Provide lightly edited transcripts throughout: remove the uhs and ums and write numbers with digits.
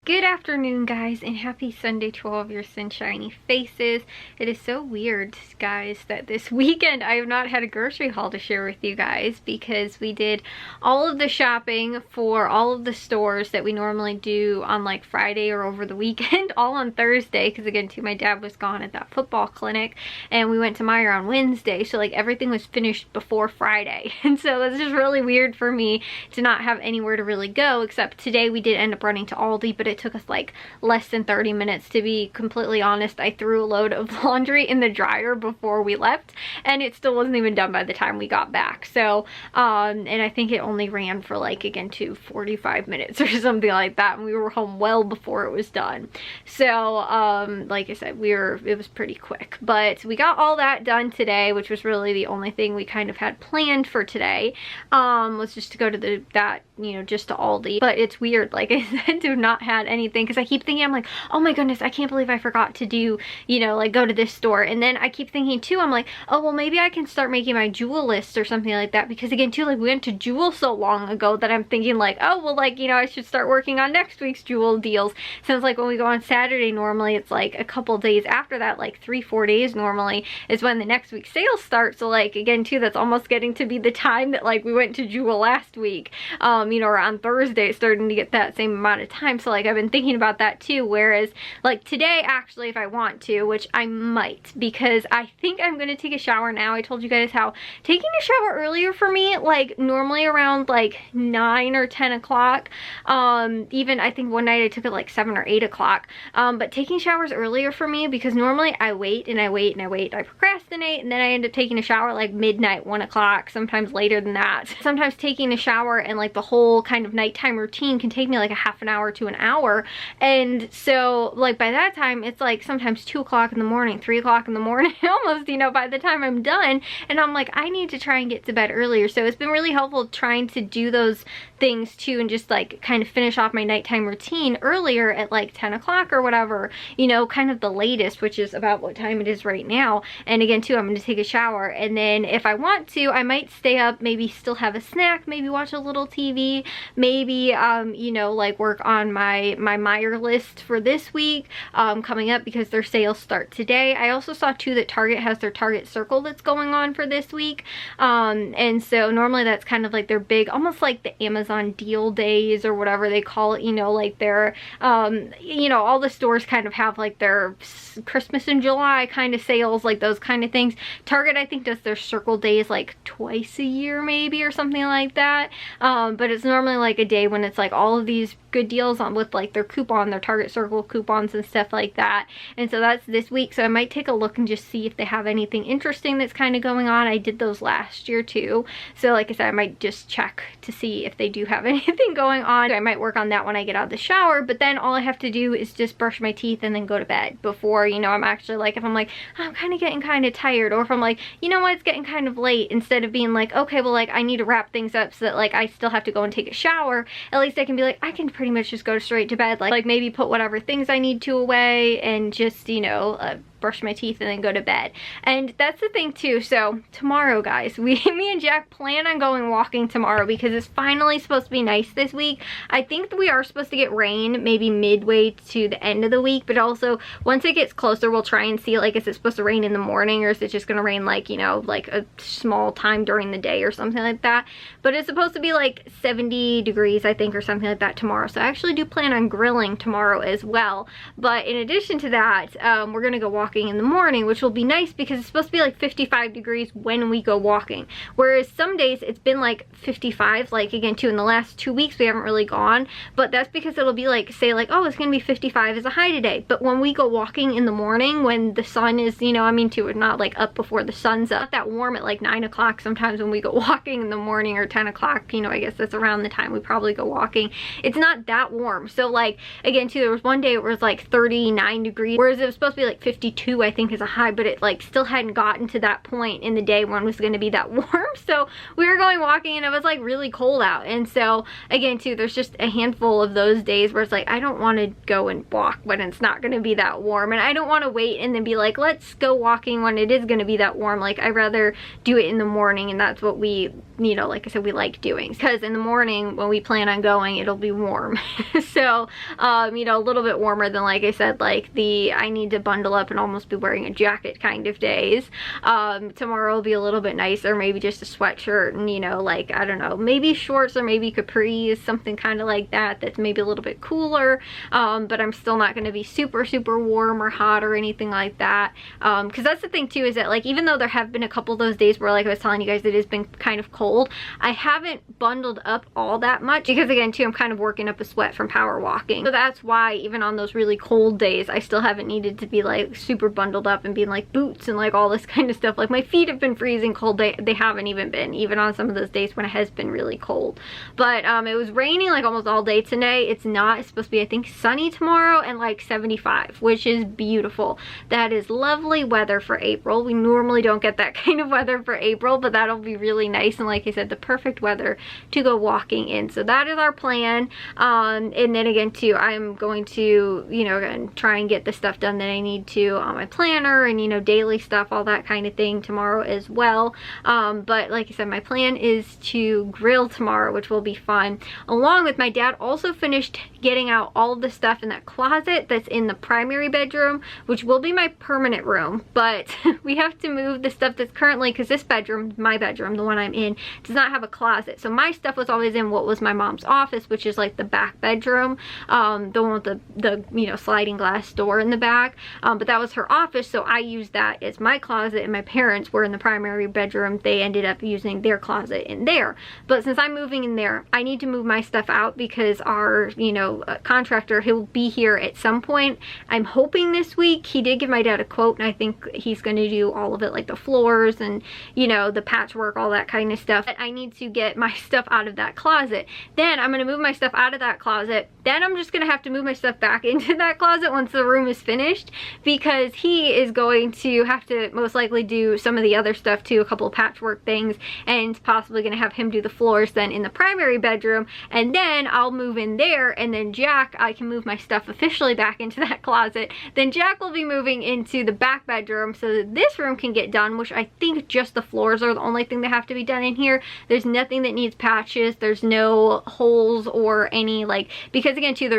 Good afternoon, guys, and happy Sunday to all of your sunshiny faces. It is so weird, guys, that this weekend I have not had a grocery haul to share with you guys because we did all of the shopping for all of the stores that we normally do on like Friday or over the weekend, all on Thursday, because again, too, my dad was gone at that football clinic, and we went to Meijer on Wednesday, so like everything was finished before Friday. And so that's just really weird for me to not have anywhere to really go, except today we did end up running to Aldi, but it took us like less than 30 minutes to be completely honest. I threw a load of laundry in the dryer before we left, and it still wasn't even done by the time we got back. So and I think it only ran for like, again, 45 minutes or something like that, and we were home well before it was done. So like I said, it was pretty quick, but we got all that done today, which was really the only thing we kind of had planned for today, was just to go to just to Aldi. But it's weird, like I said, to have not had anything, because I keep thinking, I'm like, oh my goodness, I can't believe I forgot to do, like go to this store. And then I keep thinking too, I'm like, oh well, maybe I can start making my Jewel list or something like that, because again too, like we went to Jewel so long ago that I'm thinking like, oh well, like, I should start working on next week's Jewel deals, since like when we go on Saturday, normally it's like a couple days after that, like 3-4 days normally is when the next week's sales start. So like again too, that's almost getting to be the time that like we went to Jewel last week, or on Thursday, it's starting to get that same amount of time. So like I've been thinking about that too, whereas like today, actually, if I want to, which I might, because I think I'm gonna take a shower now. I told you guys how taking a shower earlier for me, like normally around like 9 or 10 o'clock, even I think one night I took it like 7 or 8 o'clock, but taking showers earlier for me, because normally I wait and I wait and I wait, I procrastinate, and then I end up taking a shower like midnight, 1 o'clock, sometimes later than that. Sometimes taking a shower and like the whole kind of nighttime routine can take me like a half an hour to an hour, and so like by that time it's like sometimes 2 o'clock in the morning, 3 o'clock in the morning almost, by the time I'm done, and I'm like, I need to try and get to bed earlier. So it's been really helpful trying to do those things too, and just like kind of finish off my nighttime routine earlier at like 10 o'clock or whatever, kind of the latest, which is about what time it is right now. And again too, I'm going to take a shower, and then if I want to, I might stay up, maybe still have a snack, maybe watch a little TV, maybe like work on my Meijer list for this week coming up, because their sales start today. I also saw too that Target has their Target Circle that's going on for this week, and so normally that's kind of like their big, almost like the Amazon deal days or whatever they call it, like their all the stores kind of have like their Christmas in July kind of sales, like those kind of things. Target, I think, does their Circle days like twice a year maybe, or something like that, but it's normally like a day when it's like all of these good deals on with like their Target Circle coupons and stuff like that. And so that's this week, so I might take a look and just see if they have anything interesting that's kind of going on. I did those last year too, so like I said, I might just check to see if they do have anything going on. So I might work on that when I get out of the shower, but then all I have to do is just brush my teeth and then go to bed before, I'm actually like, if I'm like, I'm kind of getting kind of tired, or if I'm like, what, it's getting kind of late, instead of being like, okay, well, like I need to wrap things up so that like I still have to go and take a shower, at least I can be like, I can pretty much just go straight to bed, like maybe put whatever things I need to away and just brush my teeth and then go to bed. And that's the thing too. So tomorrow, guys, me and Jack plan on going walking tomorrow, because it's finally supposed to be nice this week. I think that we are supposed to get rain maybe midway to the end of the week, but also once it gets closer, we'll try and see, like, is it supposed to rain in the morning, or is it just gonna rain like, like a small time during the day or something like that. But it's supposed to be like 70 degrees, I think, or something like that tomorrow. So I actually do plan on grilling tomorrow as well. But in addition to that, we're gonna go walking in the morning, which will be nice because it's supposed to be like 55 degrees when we go walking, whereas some days it's been like 55, like again too in the last 2 weeks we haven't really gone, but that's because it'll be like, say like, oh, it's gonna be 55 as a high today, but when we go walking in the morning when the sun is, too, we're not like up before the sun's up, not that warm at like 9 o'clock sometimes when we go walking in the morning, or 10 o'clock, I guess that's around the time we probably go walking. It's not that warm. So like again too, there was one day it was like 39 degrees, whereas it was supposed to be like 52 32, I think, is a high, but it like still hadn't gotten to that point in the day when it was going to be that warm. So we were going walking and it was like really cold out. And so again too, there's just a handful of those days where it's like, I don't want to go and walk when it's not going to be that warm, and I don't want to wait and then be like, let's go walking when it is going to be that warm. Like, I'd rather do it in the morning, and that's what we, you know, like I said, we like doing, because in the morning when we plan on going, it'll be warm. So you know, a little bit warmer than, like I said, like the I need to bundle up and almost be wearing a jacket kind of days. Tomorrow will be a little bit nicer, maybe just a sweatshirt and, you know, like, I don't know, maybe shorts or maybe capris, something kind of like that, that's maybe a little bit cooler, but I'm still not going to be super warm or hot or anything like that, because that's the thing too, is that like, even though there have been a couple of those days where, like I was telling you guys, it has been kind of cold, I haven't bundled up all that much, because again too, I'm kind of working up a sweat from power walking. So that's why even on those really cold days, I still haven't needed to be like super bundled up and being like boots and like all this kind of stuff. Like, my feet have been freezing cold. They haven't even on some of those days when it has been really cold. But it was raining like almost all day today. It's not. It's supposed to be, I think, sunny tomorrow and like 75, which is beautiful. That is lovely weather for April. We normally don't get that kind of weather for April, but that'll be really nice, and like I said, the perfect weather to go walking in. So that is our plan. And then again too, I'm going to, you know, again, try and get the stuff done that I need to on my planner and, you know, daily stuff, all that kind of thing tomorrow as well. But like I said, my plan is to grill tomorrow, which will be fun. Along with, my dad also finished getting out all of the stuff in that closet that's in the primary bedroom, which will be my permanent room, but we have to move the stuff that's currently, because this bedroom, my bedroom, the one I'm in, does not have a closet. So my stuff was always in what was my mom's office, which is like the back bedroom, the one with the you know, sliding glass door in the back, but that was her office, so I used that as my closet, and my parents were in the primary bedroom. They ended up using their closet in there. But since I'm moving in there, I need to move my stuff out, because our, you know, contractor, he'll be here at some point. I'm hoping this week. He did give my dad a quote, and I think he's going to do all of it, like the floors and, you know, the patchwork, all that kind of stuff. But I need to get my stuff out of that closet. Then I'm going to move my stuff out of that closet. Then I'm just going to have to move my stuff back into that closet once the room is finished, because he is going to have to most likely do some of the other stuff too, a couple of patchwork things, and possibly going to have him do the floors then in the primary bedroom. And then I'll move in there, and then Jack, I can move my stuff officially back into that closet. Then Jack will be moving into the back bedroom so that this room can get done, which I think just the floors are the only thing that have to be done in here. There's nothing that needs patches. There's no holes or any, like, because again too,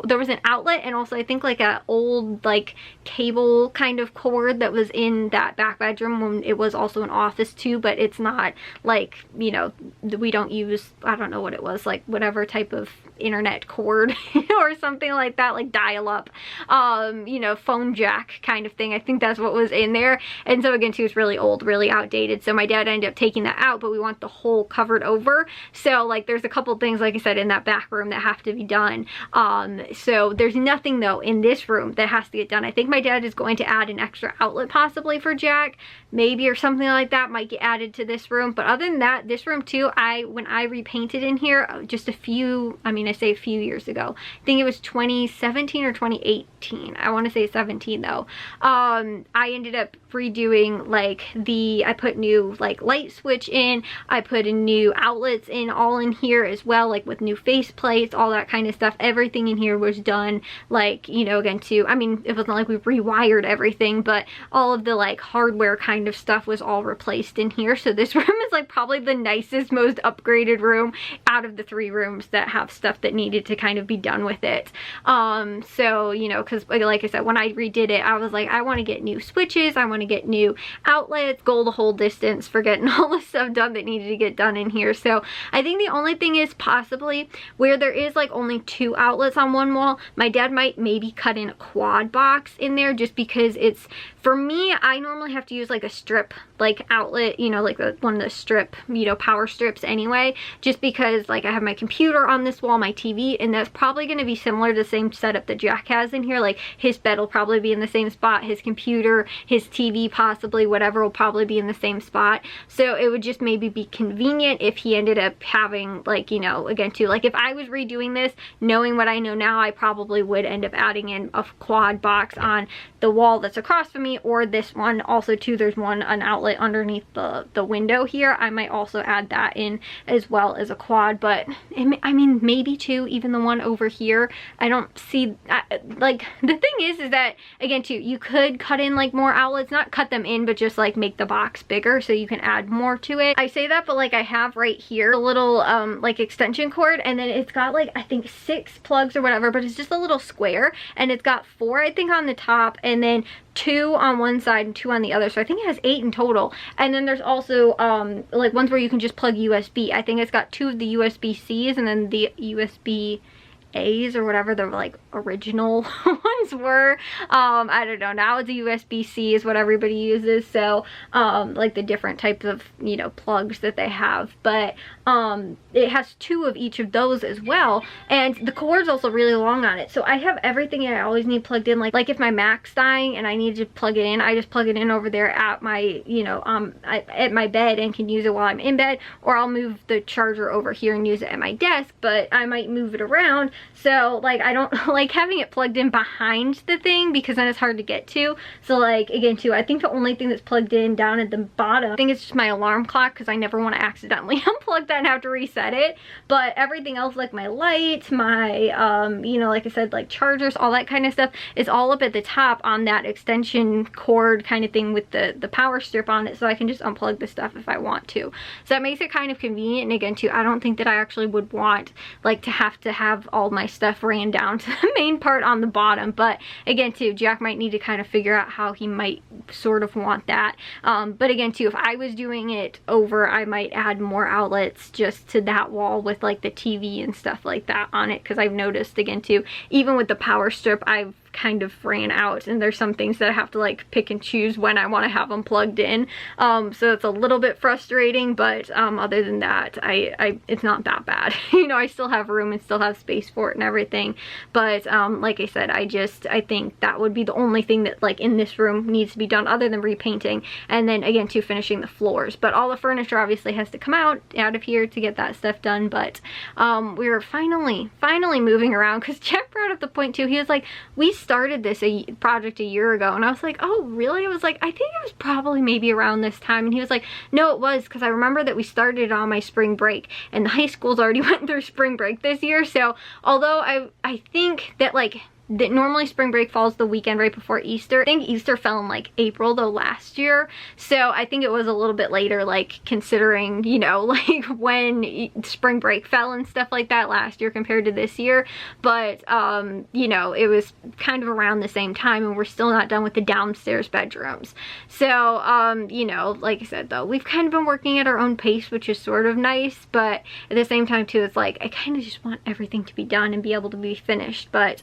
there was an outlet, and also I think like a old like cable kind of cord that was in that back bedroom when it was also an office too, but it's not like, you know, we don't use, I don't know what it was, like whatever type of internet cord or something like that, like dial-up, you know, phone jack kind of thing. I think that's what was in there. And so again too, it's really old, really outdated, so my dad ended up taking that out, but we want the whole covered over. So like, there's a couple things, like I said, in that back room that have to be done. So there's nothing though in this room that has to get done. I think my dad is going to add an extra outlet possibly for Jack, maybe, or something like that might get added to this room. But other than that, this room too, when I repainted in here just a few, I mean, I say a few years ago, I think it was 2017 or 2018, I want to say 17 though, I ended up redoing like I put new like light switch in, I put in new outlets in, all in here as well, like with new face plates, all that kind of stuff. Everything in here was done, like, you know, again too, I mean, it wasn't like we rewired everything, but all of the like hardware kind of stuff was all replaced in here. So this room is like probably the nicest, most upgraded room out of the 3 rooms that have stuff that needed to kind of be done with it. So, you know, because like I said, when I redid it, I was like, I want to get new switches, I want to get new outlets, go the whole distance for getting all the stuff done that needed to get done in here. So I think the only thing is possibly where there is like only 2 outlets on one wall, my dad might maybe cut in a quad box in there, just because it's, for me, I normally have to use like a strip like outlet, you know, like one of the strip, you know, power strips anyway, just because like I have my computer on this wall, my TV, and that's probably going to be similar to the same setup that Jack has in here. Like his bed will probably be in the same spot, his computer, his TV TV, possibly, whatever will probably be in the same spot. So it would just maybe be convenient if he ended up having, like, you know, again too, like if I was redoing this, knowing what I know now, I probably would end up adding in a quad box on the wall that's across from me, or this one also too. There's an outlet underneath the window here. I might also add that in as well as a quad, but I mean, maybe too, even the one over here, I don't see, like, the thing is that, again too, you could cut in like more outlets, not cut them in, but just like make the box bigger so you can add more to it. I say that, but like I have right here a little like extension cord, and then it's got like, I think 6 plugs or whatever, but it's just a little square, and it's got 4, I think, on the top, and then 2 on one side and 2 on the other, so I think it has 8 in total. And then there's also like ones where you can just plug USB. I think it's got 2 of the USB-Cs and then the USB-A's or whatever the like original ones were. I don't know, now it's a USB-C is what everybody uses, so like the different types of, you know, plugs that they have, but it has 2 of each of those as well, and the cord's also really long on it, so I have everything I always need plugged in. Like if my Mac's dying and I need to plug it in, I just plug it in over there at my, you know, at my bed, and can use it while I'm in bed, or I'll move the charger over here and use it at my desk, but I might move it around, so like I don't like having it plugged in behind the thing, because then it's hard to get to. So like, again too, I think the only thing that's plugged in down at the bottom, I think it's just my alarm clock, because I never want to accidentally unplug that and have to reset it. But everything else, like my light, my you know, like I said, like chargers, all that kind of stuff, is all up at the top on that extension cord kind of thing with the power strip on it, so I can just unplug the stuff if I want to. So that makes it kind of convenient. And again too, I don't think that I actually would want like to have all my stuff ran down to the main part on the bottom. But again too, Jack might need to kind of figure out how he might sort of want that. But again too, if I was doing it over, I might add more outlets just to that wall with like the TV and stuff like that on it, because I've noticed, again too, even with the power strip, I've kind of ran out, and there's some things that I have to like pick and choose when I want to have them plugged in. So it's a little bit frustrating, but other than that, it's not that bad. You know, I still have room and still have space for it and everything, but like I said, I think that would be the only thing that like in this room needs to be done, other than repainting, and then again too, finishing the floors. But all the furniture obviously has to come out of here to get that stuff done. But we're finally moving around, because Jack brought up the point too. He was like, we started this project a year ago, and I was like, oh really? I was like, I think it was probably maybe around this time, and he was like, no, it was, because I remember that we started on my spring break, and the high schools already went through spring break this year. So although I think that like that normally spring break falls the weekend right before Easter. I think Easter fell in like April though last year, so I think it was a little bit later, like considering, you know, like when spring break fell and stuff like that last year compared to this year. But you know, it was kind of around the same time, and we're still not done with the downstairs bedrooms. So you know, like I said though, we've kind of been working at our own pace, which is sort of nice, but at the same time too, it's like I kind of just want everything to be done and be able to be finished. But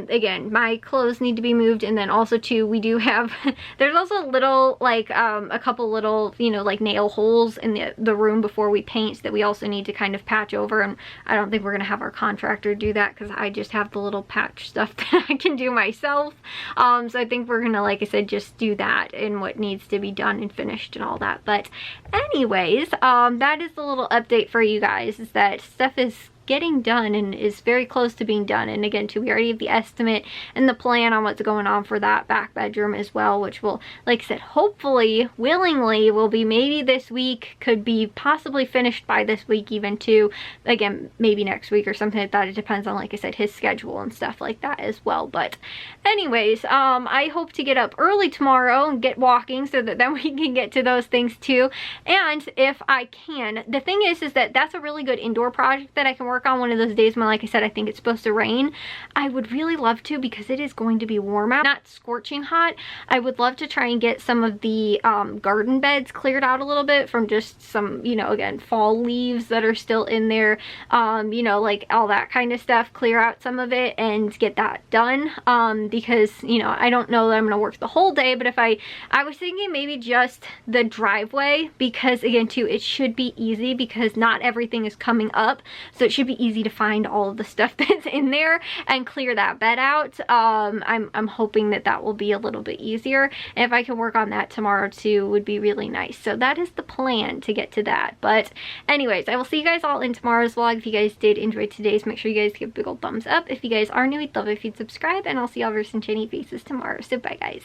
again, my clothes need to be moved, and then also too, we do have there's also little like a couple little, you know, like nail holes in the room before we paint that we also need to kind of patch over, and I don't think we're gonna have our contractor do that, because I just have the little patch stuff that I can do myself. So I think we're gonna, like I said, just do that and what needs to be done and finished and all that. But anyways, that is the little update for you guys, is that stuff is getting done and is very close to being done. And again too, we already have the estimate and the plan on what's going on for that back bedroom as well, which will, like I said, hopefully, willingly, will be maybe this week, could be possibly finished by this week even too. Again, maybe next week or something like that. It depends on, like I said, his schedule and stuff like that as well. But anyways, I hope to get up early tomorrow and get walking, so that then we can get to those things too. And if I can, the thing is that that's a really good indoor project that I can work on one of those days when, like I said, I think it's supposed to rain. I would really love to, because it is going to be warm out, not scorching hot. I would love to try and get some of the garden beds cleared out a little bit from just some, you know, again, fall leaves that are still in there, you know, like all that kind of stuff, clear out some of it and get that done, because, you know, I don't know that I'm gonna work the whole day, but if I was thinking maybe just the driveway, because again too, it should be easy, because not everything is coming up, so it should be easy to find all of the stuff that's in there and clear that bed out. I'm hoping that that will be a little bit easier, and if I can work on that tomorrow too, would be really nice. So that is the plan, to get to that. But anyways, I will see you guys all in tomorrow's vlog. If you guys did enjoy today's, make sure you guys give a big old thumbs up. If you guys are new, we'd love it if you'd subscribe, and I'll see all of your sunshiny faces tomorrow. So bye guys.